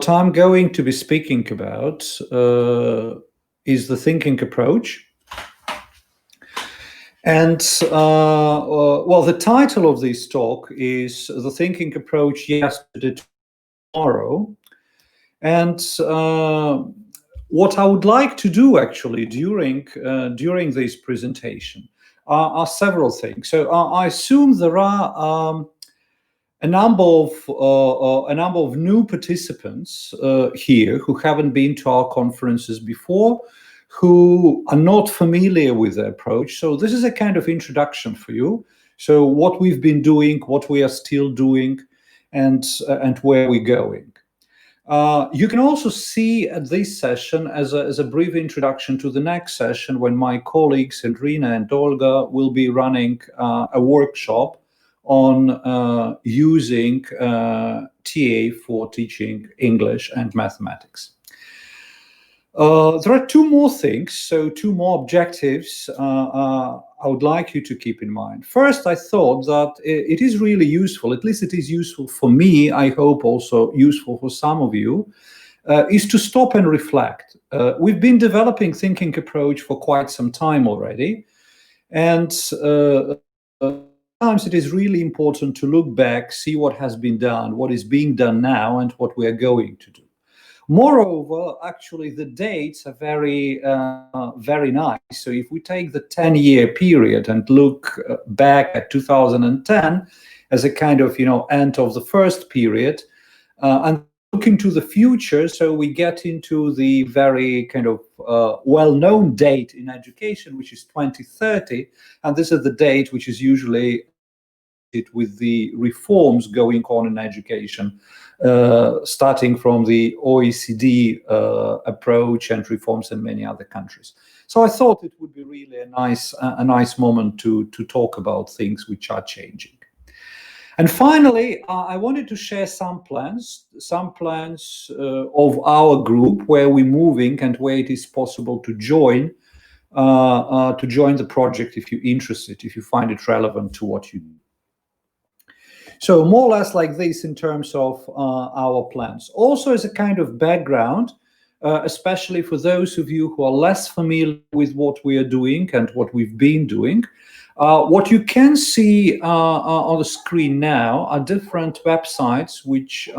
What I'm going to be speaking about is the thinking approach. And well, the title of this talk is The Thinking Approach Yesterday to Tomorrow. And what I would like to do actually during this presentation are several things. So I assume there are a number of new participants here who haven't been to our conferences before, who are not familiar with the approach. So this is a kind of introduction for you. So what we've been doing, what we are still doing, and where we're going. You can also see at this session as a brief introduction to the next session when my colleagues Andrina and Olga will be running a workshop on using TA for teaching English and mathematics. There are two more things, so two more objectives I would like you to keep in mind. First, I thought that it is really useful, at least it is useful for me, I hope also useful for some of you, is to stop and reflect. We've been developing thinking approach for quite some time already, and sometimes it is really important to look back, see what has been done, what is being done now, and what we are going to do. Moreover, actually, the dates are very nice. So if we take the 10-year period and look back at 2010 as a kind of, end of the first period, and look into the future, so we get into the very kind of well-known date in education, which is 2030, and this is the date which is usually with the reforms going on in education, starting from the OECD approach and reforms in many other countries. So I thought it would be really a nice moment to talk about things which are changing. And finally, I wanted to share some plans of our group where we're moving and where it is possible to join the project if you're interested, if you find it relevant to what you do. So more or less like this in terms of our plans. Also as a kind of background, especially for those of you who are less familiar with what we are doing and what we've been doing, what you can see on the screen now are different websites which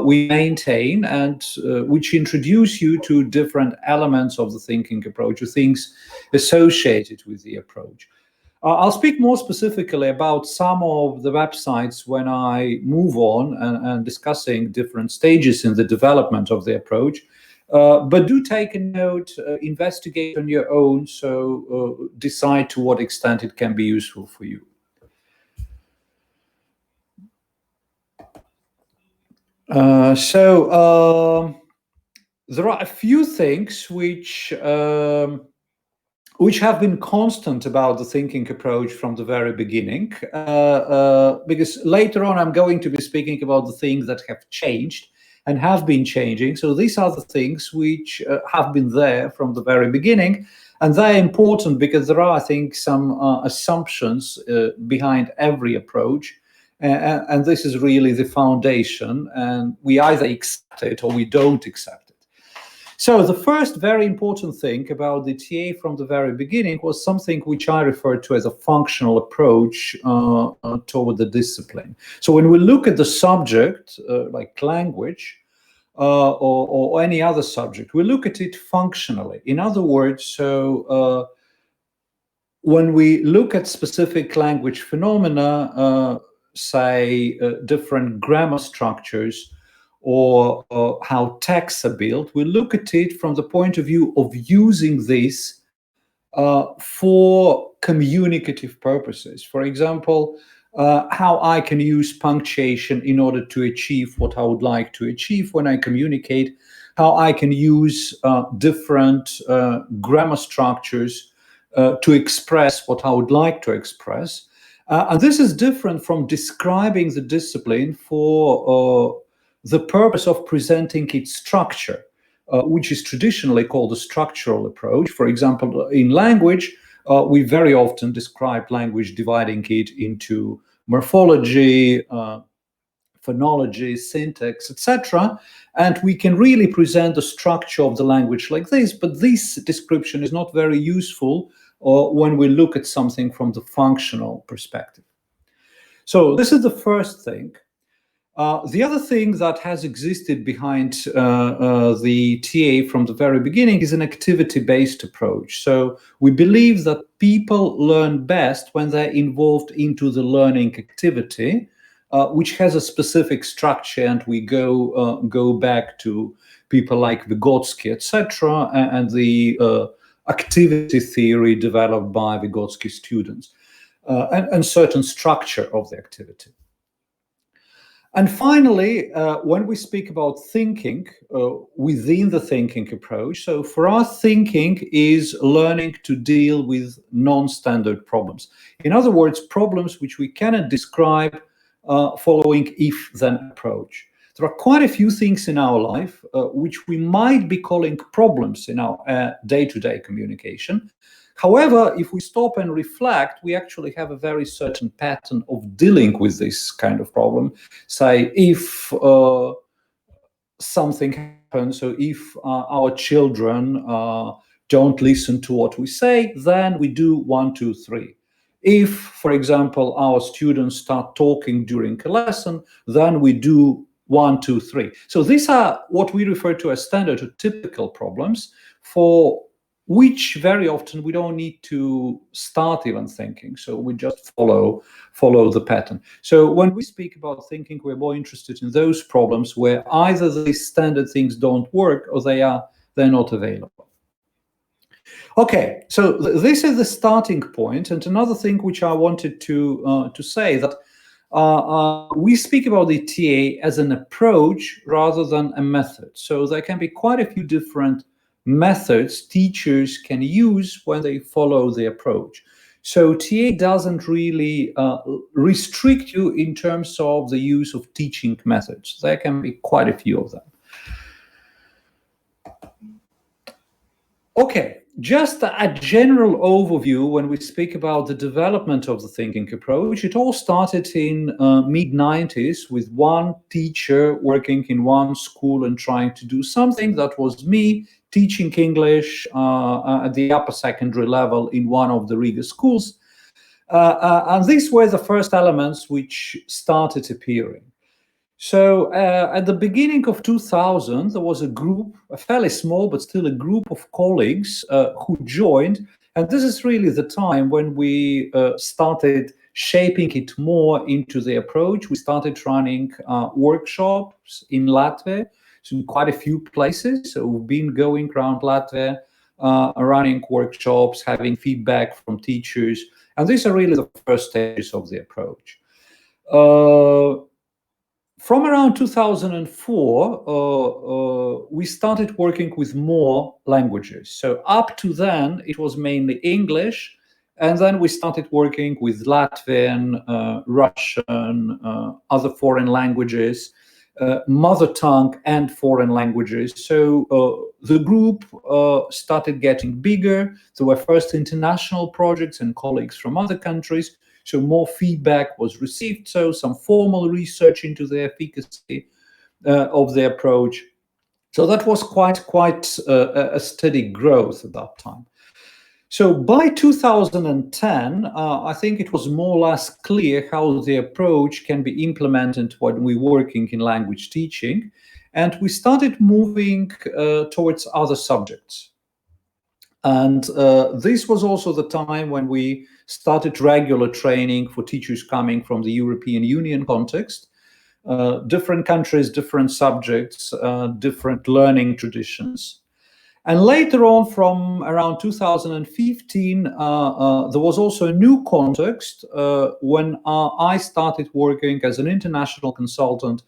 we maintain and which introduce you to different elements of the thinking approach, or things associated with the approach. I'll speak more specifically about some of the websites when I move on and discussing different stages in the development of the approach. But do take a note, investigate on your own, so decide to what extent it can be useful for you. There are a few things which have been constant about the thinking approach from the very beginning, because later on I'm going to be speaking about the things that have changed and have been changing. So these are the things which have been there from the very beginning, and they're important because there are, I think, some assumptions behind every approach, and this is really the foundation, and we either accept it or we don't accept it. So the first very important thing about the TA from the very beginning was something which I refer to as a functional approach toward the discipline. So when we look at the subject, like language or any other subject, we look at it functionally. In other words, so when we look at specific language phenomena, say different grammar structures, or how texts are built, we look at it from the point of view of using this for communicative purposes. For example, how I can use punctuation in order to achieve what I would like to achieve when I communicate, how I can use different grammar structures to express what I would like to express. And this is different from describing the discipline for the purpose of presenting its structure, which is traditionally called the structural approach. For example, in language, we very often describe language dividing it into morphology, phonology, syntax, etc. And we can really present the structure of the language like this, but this description is not very useful when we look at something from the functional perspective. So this is the first thing. The other thing that has existed behind the TA from the very beginning is an activity-based approach. So we believe that people learn best when they're involved into the learning activity, which has a specific structure, and we go back to people like Vygotsky, etc., and the activity theory developed by Vygotsky students, and certain structure of the activity. And finally, when we speak about thinking within the thinking approach, so for us, thinking is learning to deal with non-standard problems. In other words, problems which we cannot describe following if-then approach. There are quite a few things in our life which we might be calling problems in our day-to-day communication. However, if we stop and reflect, we actually have a very certain pattern of dealing with this kind of problem. Say, if something happens, so if our children don't listen to what we say, then we do 1, 2, 3. If, for example, our students start talking during a lesson, then we do 1, 2, 3. So these are what we refer to as standard or typical problems, for which very often we don't need to start even thinking. So we just follow the pattern. So when we speak about thinking, we're more interested in those problems where either these standard things don't work or they're not available. Okay, so this is the starting point. And another thing which I wanted to say, that we speak about the TA as an approach rather than a method. So there can be quite a few different methods teachers can use when they follow the approach. So TA doesn't really restrict you in terms of the use of teaching methods. There can be quite a few of them. Okay, just a general overview when we speak about the development of the thinking approach. It all started in mid-90s with one teacher working in one school and trying to do something. That was me teaching English at the upper secondary level in one of the Riga schools. And these were the first elements which started appearing. So at the beginning of 2000, there was a group, a fairly small, but still a group of colleagues who joined. And this is really the time when we started shaping it more into the approach. We started running workshops in Latvia, so in quite a few places. So we've been going around Latvia, running workshops, having feedback from teachers. And these are really the first stages of the approach. From around 2004, we started working with more languages. So up to then, it was mainly English. And then we started working with Latvian, Russian, other foreign languages, mother tongue and foreign languages. So the group started getting bigger. There were first international projects and colleagues from other countries. So more feedback was received. So some formal research into the efficacy of the approach. So that was quite a steady growth at that time. So by 2010, I think it was more or less clear how the approach can be implemented when we're working in language teaching. And we started moving towards other subjects. And this was also the time when we started regular training for teachers coming from the European Union context. Different countries, different subjects, different learning traditions. And later on, from around 2015, there was also a new context when I started working as an international consultant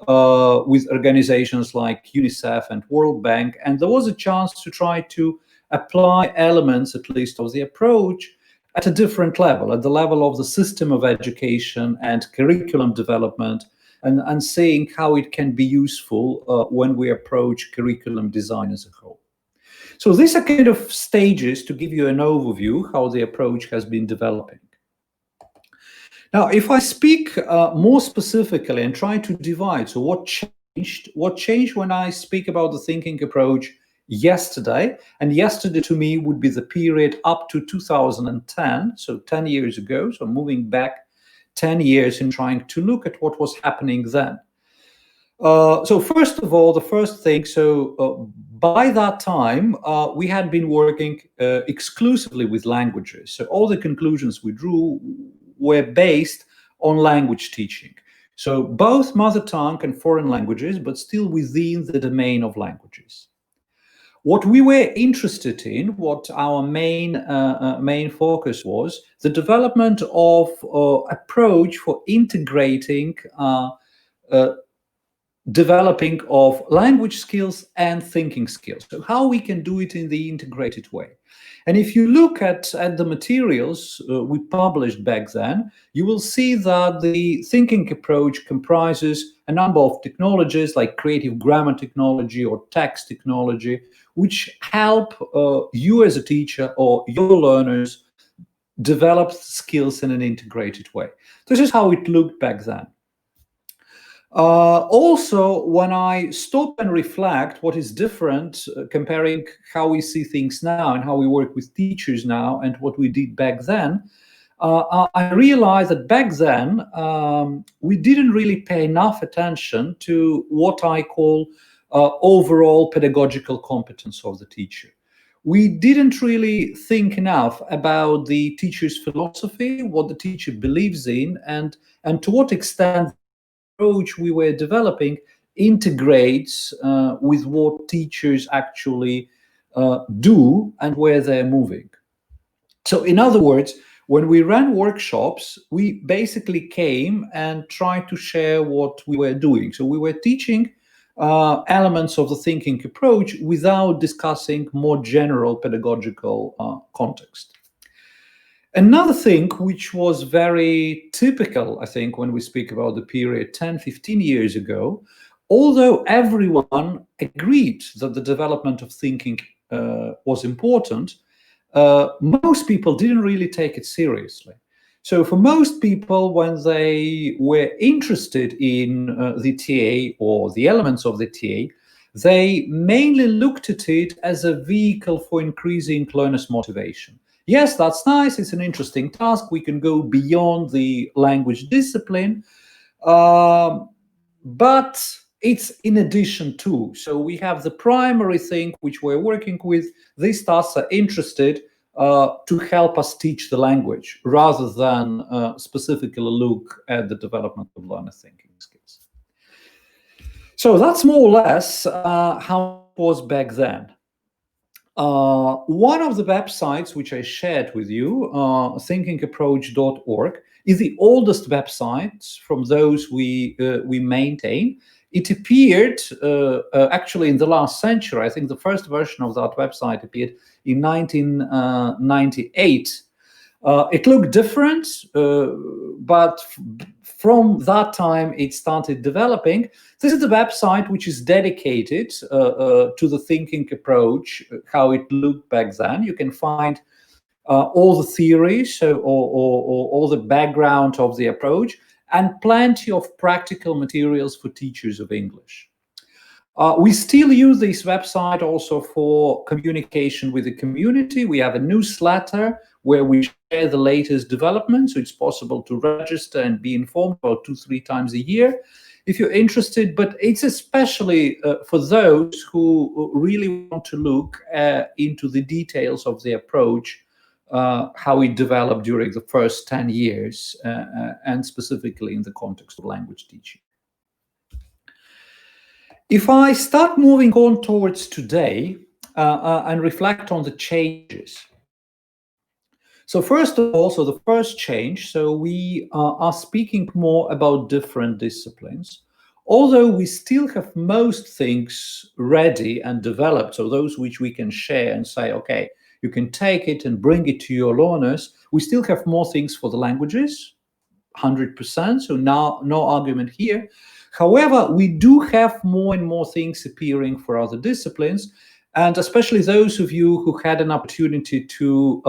with organizations like UNICEF and World Bank. And there was a chance to try to apply elements, at least, of the approach at a different level, at the level of the system of education and curriculum development, and seeing how it can be useful when we approach curriculum design as a whole. So these are kind of stages to give you an overview how the approach has been developing. Now, if I speak more specifically and try to divide, so what changed? What changed when I speak about the thinking approach yesterday? And yesterday to me would be the period up to 2010, so 10 years ago. So moving back 10 years and trying to look at what was happening then. So first of all, the first thing, by that time, we had been working exclusively with languages. So all the conclusions we drew were based on language teaching. So both mother tongue and foreign languages, but still within the domain of languages. What we were interested in, what our main focus was, the development of approach for integrating developing of language skills and thinking skills. So how we can do it in the integrated way. And if you look at the materials we published back then, you will see that the thinking approach comprises a number of technologies like creative grammar technology or text technology, which help you as a teacher or your learners develop skills in an integrated way. This is how it looked back then. Also, when I stop and reflect what is different, comparing how we see things now and how we work with teachers now and what we did back then, I realized that back then we didn't really pay enough attention to what I call overall pedagogical competence of the teacher. We didn't really think enough about the teacher's philosophy, what the teacher believes in, and to what extent approach we were developing integrates with what teachers actually do and where they're moving. So in other words, when we ran workshops, we basically came and tried to share what we were doing. So we were teaching elements of the thinking approach without discussing more general pedagogical context. Another thing which was very typical, I think, when we speak about the period 10, 15 years ago, although everyone agreed that the development of thinking was important, most people didn't really take it seriously. So for most people, when they were interested in the TA or the elements of the TA, they mainly looked at it as a vehicle for increasing learners' motivation. Yes, that's nice. It's an interesting task. We can go beyond the language discipline, but it's in addition to. So we have the primary thing which we're working with. These tasks are interested to help us teach the language rather than specifically look at the development of learner thinking skills. So that's more or less how it was back then. One of the websites which I shared with you, thinkingapproach.org, is the oldest website from those we maintain. It appeared actually in the last century. I think the first version of that website appeared in 1998. It looked different, but from that time it started developing. This is the website which is dedicated to the thinking approach, how it looked back then. You can find all the theories or all the background of the approach and plenty of practical materials for teachers of English. We still use this website also for communication with the community. We have a newsletter where we share the latest developments, so it's possible to register and be informed about 2-3 times a year if you're interested. But it's especially for those who really want to look into the details of the approach, how it developed during the first 10 years, and specifically in the context of language teaching. If I start moving on towards today and reflect on the changes. So first of all, so the first change, so we are speaking more about different disciplines, although we still have most things ready and developed, so those which we can share and say, okay, you can take it and bring it to your learners. We still have more things for the languages, 100%, so now no argument here. However, we do have more and more things appearing for other disciplines, and especially those of you who had an opportunity to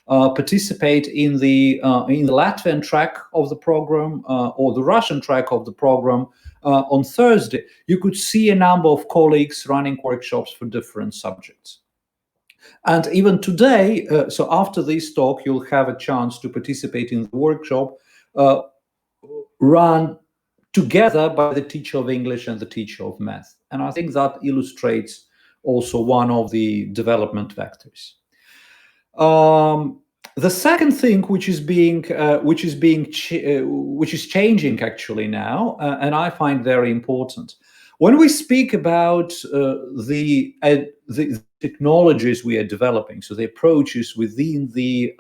participate in the Latvian track of the program or the Russian track of the program on Thursday, you could see a number of colleagues running workshops for different subjects. And even today, so after this talk, you'll have a chance to participate in the workshop run together by the teacher of English and the teacher of math. And I think that illustrates also one of the development vectors. The second thing which is changing actually now, and I find very important, when we speak about the technologies we are developing, so the approaches within the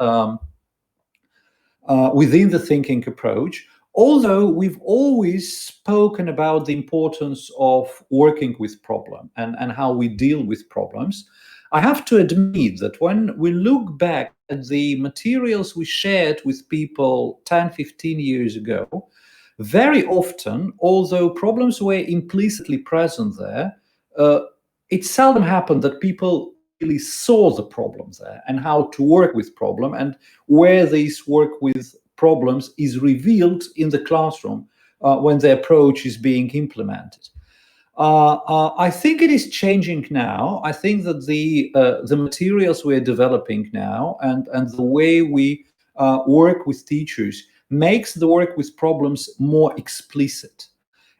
thinking approach, although we've always spoken about the importance of working with problem and how we deal with problems, I have to admit that when we look back at the materials we shared with people 10, 15 years ago, very often, although problems were implicitly present there, it seldom happened that people really saw the problem there and how to work with problem, and where this work with problems is revealed in the classroom when the approach is being implemented. I think it is changing now. I think that the materials we're developing now and the way we work with teachers makes the work with problems more explicit.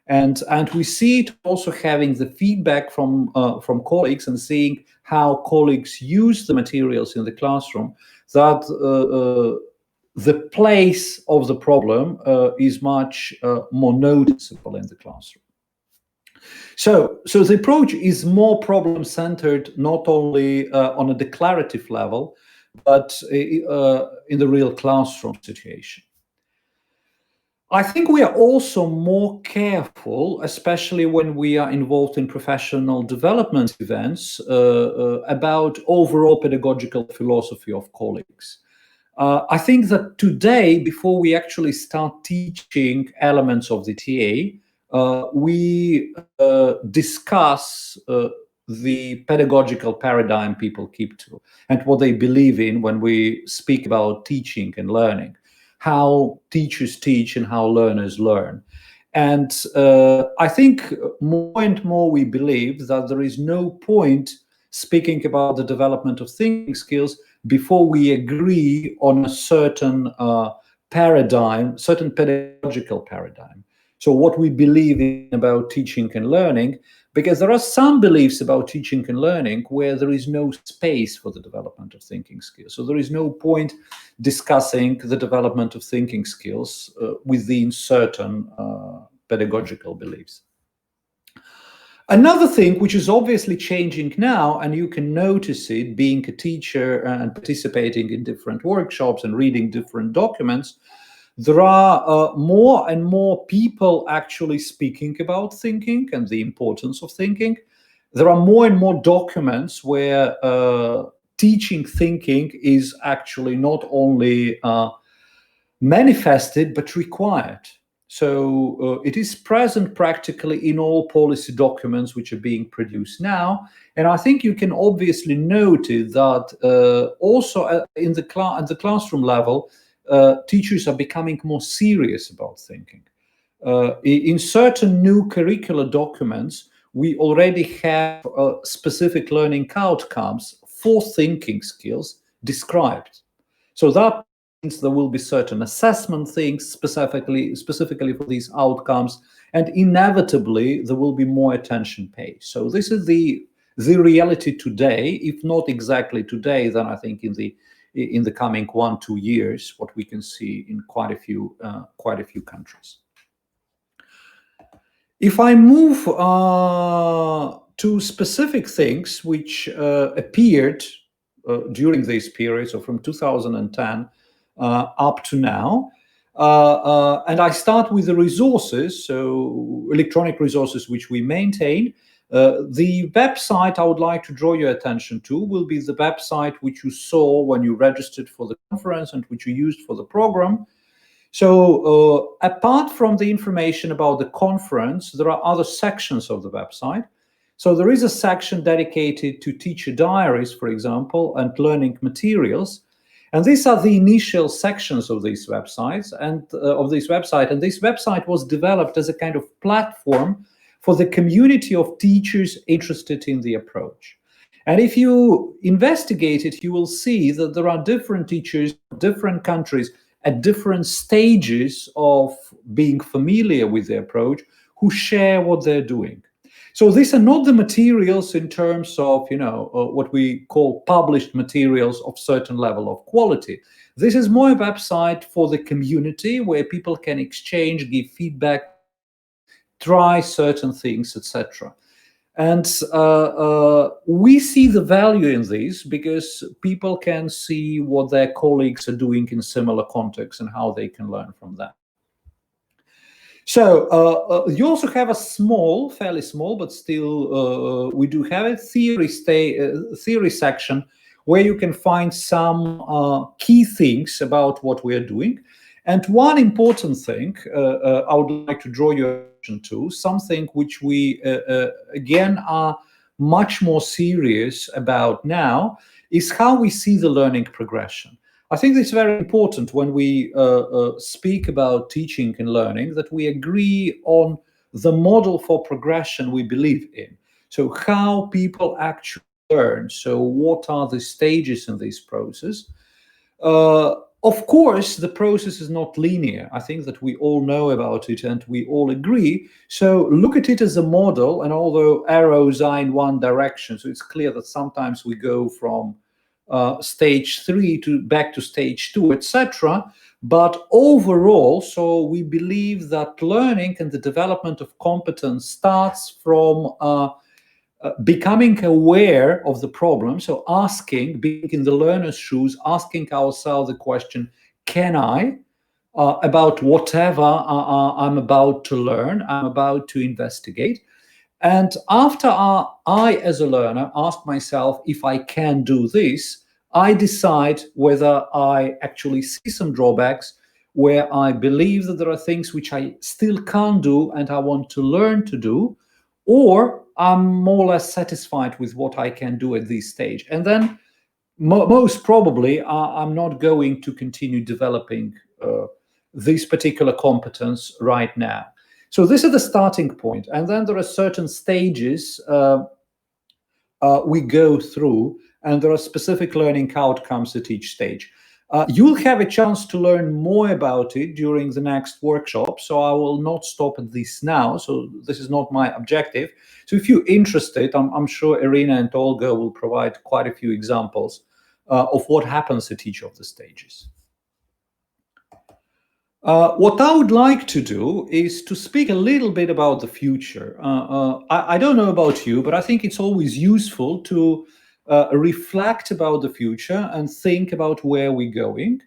And we see it also having the feedback from colleagues and seeing how colleagues use the materials in the classroom, that the place of the problem is much more noticeable in the classroom. So the approach is more problem-centered, not only on a declarative level, but in the real classroom situation. I think we are also more careful, especially when we are involved in professional development events, about overall pedagogical philosophy of colleagues. I think that today, before we actually start teaching elements of the TA, we discuss the pedagogical paradigm people keep to and what they believe in when we speak about teaching and learning, how teachers teach and how learners learn. And I think more and more we believe that there is no point speaking about the development of thinking skills before we agree on a certain paradigm, certain pedagogical paradigm. So what we believe in about teaching and learning, because there are some beliefs about teaching and learning where there is no space for the development of thinking skills. So there is no point discussing the development of thinking skills within certain pedagogical beliefs. Another thing which is obviously changing now, and you can notice it being a teacher and participating in different workshops and reading different documents, there are more and more people actually speaking about thinking and the importance of thinking. There are more and more documents where teaching thinking is actually not only manifested, but required. So it is present practically in all policy documents which are being produced now. And I think you can obviously notice that also at the classroom level, teachers are becoming more serious about thinking. In certain new curricular documents, we already have specific learning outcomes for thinking skills described. So that means there will be certain assessment things specifically for these outcomes, and inevitably there will be more attention paid. So this is the reality today, if not exactly today, then I think in the coming 1-2 years, what we can see in quite a few countries. If I move to specific things which appeared during this period, so from 2010 up to now, and I start with the resources, so electronic resources which we maintain. The website I would like to draw your attention to will be the website which you saw when you registered for the conference and which you used for the program. So apart from the information about the conference, there are other sections of the website. So there is a section dedicated to teacher diaries, for example, and learning materials. And these are the initial sections of these websites and of this website. And this website was developed as a kind of platform for the community of teachers interested in the approach. And if you investigate it, you will see that there are different teachers, different countries at different stages of being familiar with the approach who share what they're doing. So these are not the materials in terms of, what we call published materials of certain level of quality. This is more a website for the community where people can exchange, give feedback, try certain things, etc. And we see the value in this because people can see what their colleagues are doing in similar contexts and how they can learn from that. So you also have a small, fairly small, but still we do have a theory section where you can find some key things about what we are doing. And one important thing I would like to draw your attention to, something which we, again, are much more serious about now, is how we see the learning progression. I think it's very important when we speak about teaching and learning that we agree on the model for progression we believe in. So how people actually learn. So what are the stages in this process? Of course, the process is not linear. I think that we all know about it and we all agree. So look at it as a model, and although arrows are in one direction, so it's clear that sometimes we go from stage 3 back to stage 2, etc. But overall, so we believe that learning and the development of competence starts from becoming aware of the problem. So being in the learner's shoes, asking ourselves the question, can I, about whatever I'm about to learn, I'm about to investigate. And after I, as a learner, ask myself if I can do this, I decide whether I actually see some drawbacks, where I believe that there are things which I still can't do and I want to learn to do, or I'm more or less satisfied with what I can do at this stage. And then most probably I'm not going to continue developing this particular competence right now. So this is the starting point. And then there are certain stages we go through, and there are specific learning outcomes at each stage. You'll have a chance to learn more about it during the next workshop, so I will not stop at this now. So this is not my objective. So if you're interested, I'm sure Irina and Olga will provide quite a few examples of what happens at each of the stages. What I would like to do is to speak a little bit about the future. I don't know about you, but I think it's always useful to reflect about the future and think about where we're going.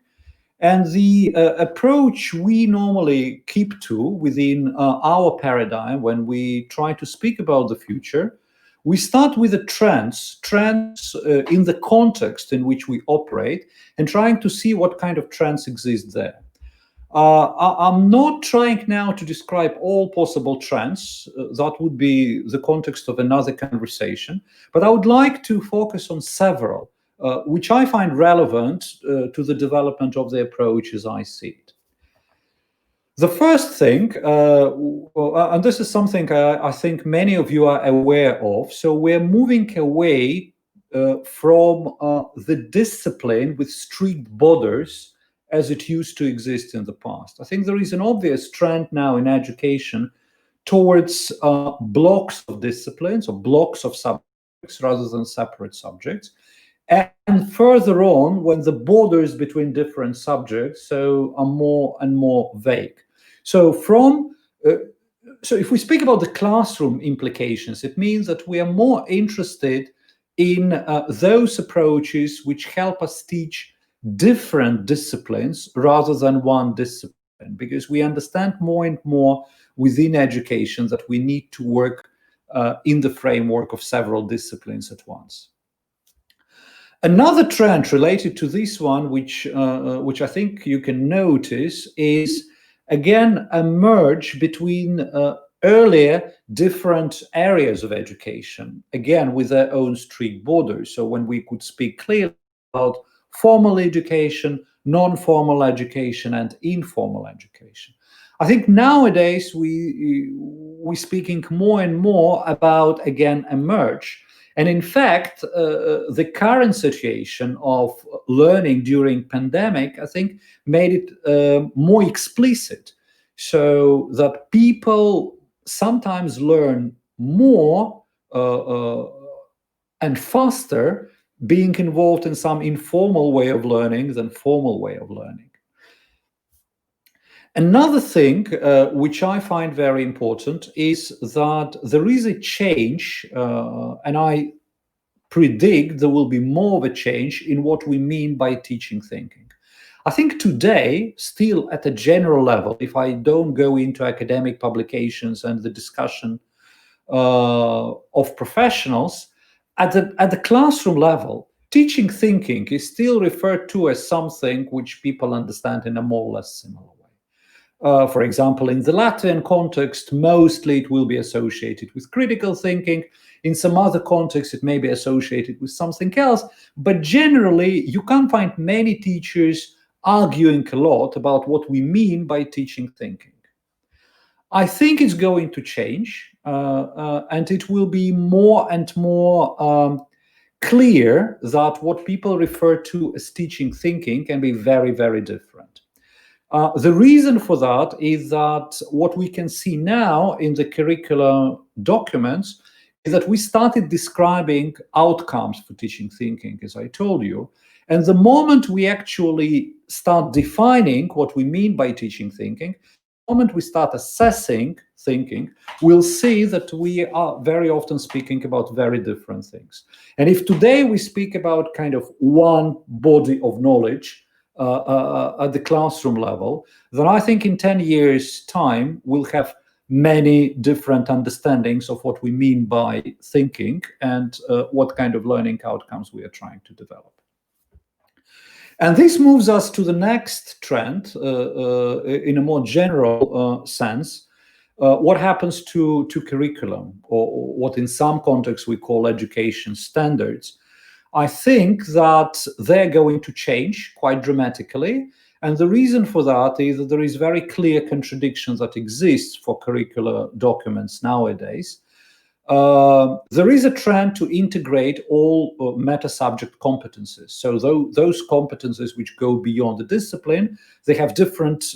And the approach we normally keep to within our paradigm when we try to speak about the future, we start with the trends in the context in which we operate, and trying to see what kind of trends exist there. I'm not trying now to describe all possible trends. That would be the context of another conversation. But I would like to focus on several, which I find relevant to the development of the approach as I see it. The first thing, and this is something I think many of you are aware of, so we're moving away from the discipline with strict borders as it used to exist in the past. I think there is an obvious trend now in education towards blocks of disciplines or blocks of subjects rather than separate subjects. And further on, when the borders between different subjects are more and more vague. So if we speak about the classroom implications, it means that we are more interested in those approaches which help us teach different disciplines rather than one discipline, because we understand more and more within education that we need to work in the framework of several disciplines at once. Another trend related to this one, which I think you can notice, is again a merge between earlier different areas of education, again with their own strict borders. So when we could speak clearly about formal education, non-formal education, and informal education. I think nowadays we're speaking more and more about, again, a merge. And in fact, the current situation of learning during pandemic, I think, made it more explicit, so that people sometimes learn more and faster being involved in some informal way of learning than formal way of learning. Another thing which I find very important is that there is a change, and I predict there will be more of a change in what we mean by teaching thinking. I think today, still at a general level, if I don't go into academic publications and the discussion of professionals, at the classroom level, teaching thinking is still referred to as something which people understand in a more or less similar way. For example, in the Latvian context, mostly it will be associated with critical thinking. In some other contexts, it may be associated with something else. But generally, you can't find many teachers arguing a lot about what we mean by teaching thinking. I think it's going to change, and it will be more and more clear that what people refer to as teaching thinking can be very, very different. The reason for that is that what we can see now in the curricular documents is that we started describing outcomes for teaching thinking, as I told you. And the moment we actually start defining what we mean by teaching thinking, the moment we start assessing thinking, we'll see that we are very often speaking about very different things. And if today we speak about kind of one body of knowledge, at the classroom level, then I think in 10 years' time, we'll have many different understandings of what we mean by thinking and what kind of learning outcomes we are trying to develop. And this moves us to the next trend in a more general sense. What happens to curriculum, or what in some contexts we call education standards? I think that they're going to change quite dramatically. And the reason for that is that there is very clear contradiction that exists for curricular documents nowadays. There is a trend to integrate all meta-subject competences. So those competences which go beyond the discipline, they have different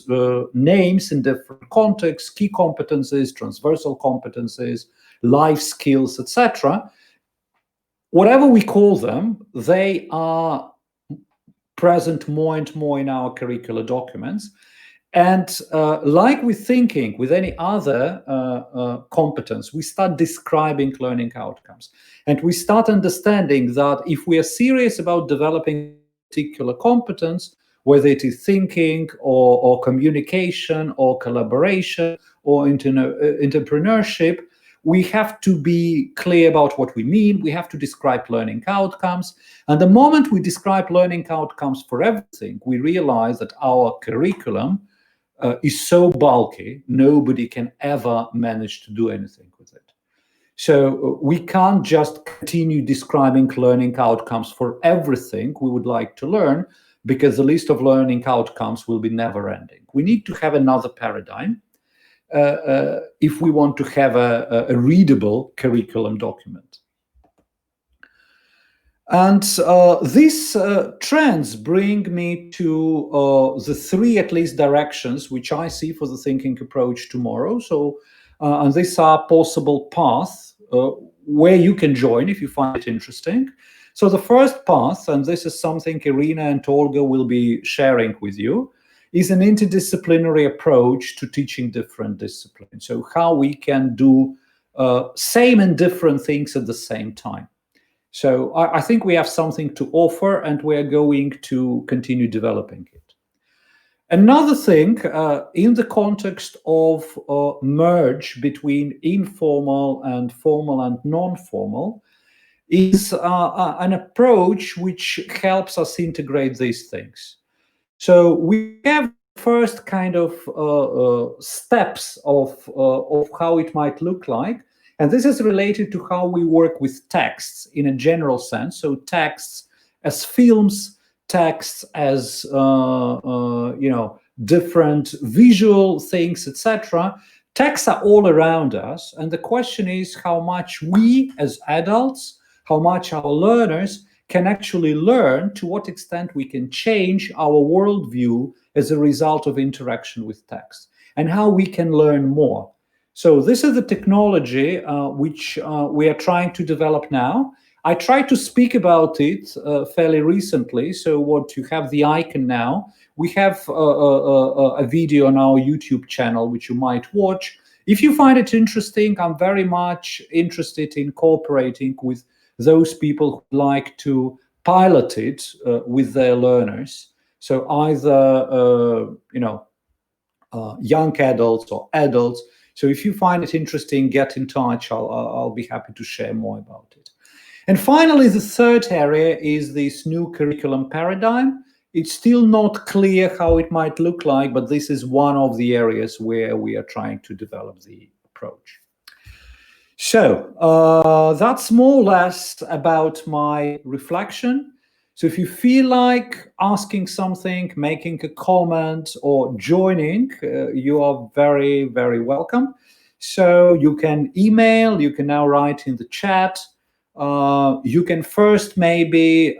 names in different contexts: key competences, transversal competences, life skills, etc. Whatever we call them, they are present more and more in our curricular documents. And like with thinking, with any other competence, we start describing learning outcomes. And we start understanding that if we are serious about developing a particular competence, whether it is thinking or communication or collaboration or entrepreneurship, we have to be clear about what we mean. We have to describe learning outcomes. And the moment we describe learning outcomes for everything, we realize that our curriculum is so bulky, nobody can ever manage to do anything with it. So we can't just continue describing learning outcomes for everything we would like to learn, because the list of learning outcomes will be never ending. We need to have another paradigm if we want to have a readable curriculum document. And these trends bring me to the three, at least, directions which I see for the thinking approach tomorrow. So, and these are possible paths where you can join if you find it interesting. So the first path, and this is something Irina and Olga will be sharing with you, is an interdisciplinary approach to teaching different disciplines. So how we can do same and different things at the same time. So I think we have something to offer, and we are going to continue developing it. Another thing, in the context of merge between informal and formal and non-formal, is an approach which helps us integrate these things. So we have first kind of steps of how it might look like. And this is related to how we work with texts in a general sense. So texts as films, texts as different visual things, etc. Texts are all around us, and the question is how much we as adults, how much our learners can actually learn, to what extent we can change our worldview as a result of interaction with text, and how we can learn more. So this is the technology which we are trying to develop now. I tried to speak about it fairly recently. So what you have the icon now, we have a video on our YouTube channel, which you might watch. If you find it interesting, I'm very much interested in cooperating with those people who like to pilot it with their learners. So either, young adults or adults. So if you find it interesting, get in touch. I'll be happy to share more about it. And finally, the third area is this new curriculum paradigm. It's still not clear how it might look like, but this is one of the areas where we are trying to develop the approach. So that's more or less about my reflection. So if you feel like asking something, making a comment, or joining, you are very, very welcome. So you can email, you can now write in the chat. You can first maybe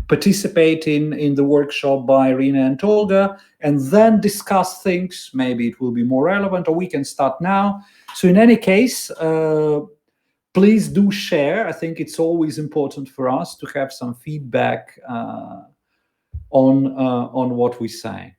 participate in the workshop by Irina and Olga, and then discuss things. Maybe it will be more relevant, or we can start now. So in any case, please do share. I think it's always important for us to have some feedback on what we're saying.